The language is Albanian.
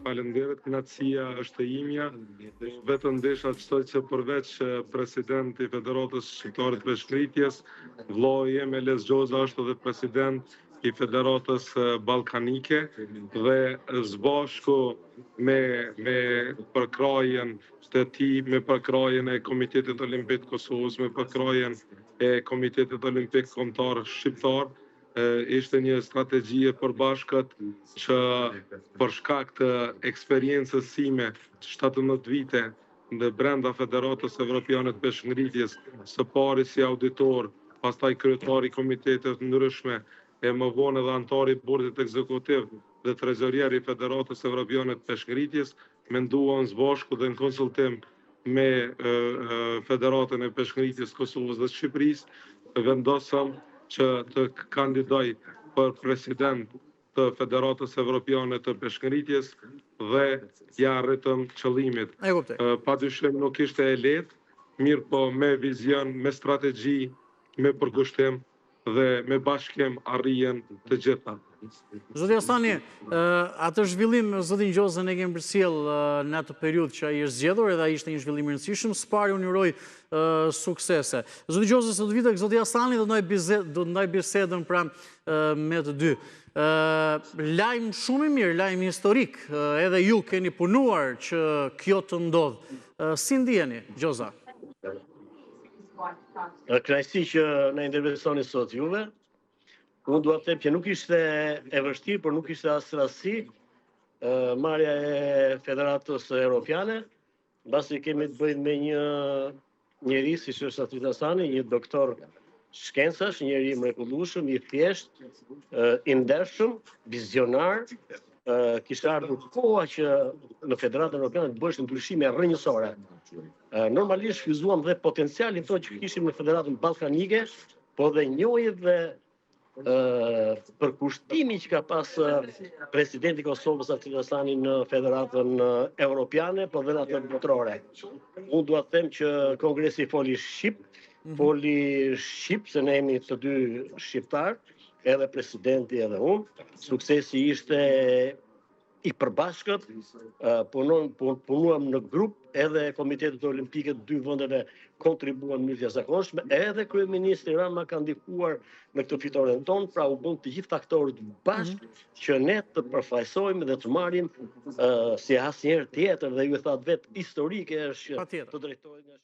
Faleminderit, kënaqësia është imja. Vetëm desha të thotë që përveç presidenti i Federatës Shqiptare të Peshkëngritjes, vllai im Eles Gjoza është edhe president i Federatës Ballkanike dhe së bashku me përkrajen të tij, me përkrajen e Komitetit Olimpik të Kosovës, me përkrajen e Komitetit Olimpik Kombëtar Shqiptar, ishte një strategji e përbashkët që për shkak të eksperiencës sime 17 vite në brenda Federatës Evropiane të Peshkëngritjes, së pari si auditor, pastaj kryetari i komitetet ndryshme, e më vonë edhe antari i bordit ekzekutiv dhe trezorier i Federatës Evropiane të Peshkëngritjes, menduan së bashku dhe në konsultim me Federatën e Peshkëngritjes Kosovës dhe Shqipërisë, vendosëm që të kandidoj për president të Federatës Evropiane të Peshkëngritjes dhe ja arritëm qëllimit. Padyshim nuk ishte e lehtë, mirë po me vizion, me strategji, me përkushtim dhe me bashkim arrijen të gjitha. Zoti Asani, atë zhvillim zotin Gjozën e kemi përcjell në atë periudhë që ai është zgjedhur, edhe ai ishte një zhvillim i rëndësishëm, s'pari unë uroj suksese. Zoti Gjozë, sot vite zoti Asani do të ndaj bisedën pra me të dy. Lajm shumë i mirë, lajm historik, edhe ju keni punuar që kjo të ndodh. Si ndjeni, Gjoza? Kënaqësi që na intervistoni sot juve. Unë duhet të them që nuk ishte e vështirë, por nuk ishte as rasti marrja e Federatës Evropiane, mbasi kemi të bëjmë me një njeri, si që është Zoti Asani, një doktor shkencash, njeri mrekullueshëm, i thjesht, i ndershëm, vizionar, kishte ardhur koha që në Federatën Evropiane të bësh ndryshime rrënjësore. Normalisht fyzuam dhe potencialin tonë që kishim në Federatën Ballkanike, po dhe njohje dhe përkushtimi që ka pas presidenti i Kosovës Zoti Asani në Federatën Evropiane, po dhe në atë botërore. Unë dua të them që kongresi foli shqip, se ne jemi të dy shqiptar, edhe presidenti edhe unë. Suksesi ishte i përbashkët, punuam në grup, edhe Komitetet Olimpike të dy vendeve kontribuan në mënyrë të jashtëzakonshme, edhe kryeministri Rama ka ndikuar në këtë fitoren tonë, pra u bën të gjithë faktorët bashkë që ne të përfaqësojmë dhe të marrim si asnjëherë tjetër, dhe ju e thatë vetë historike është që të drejtohet nga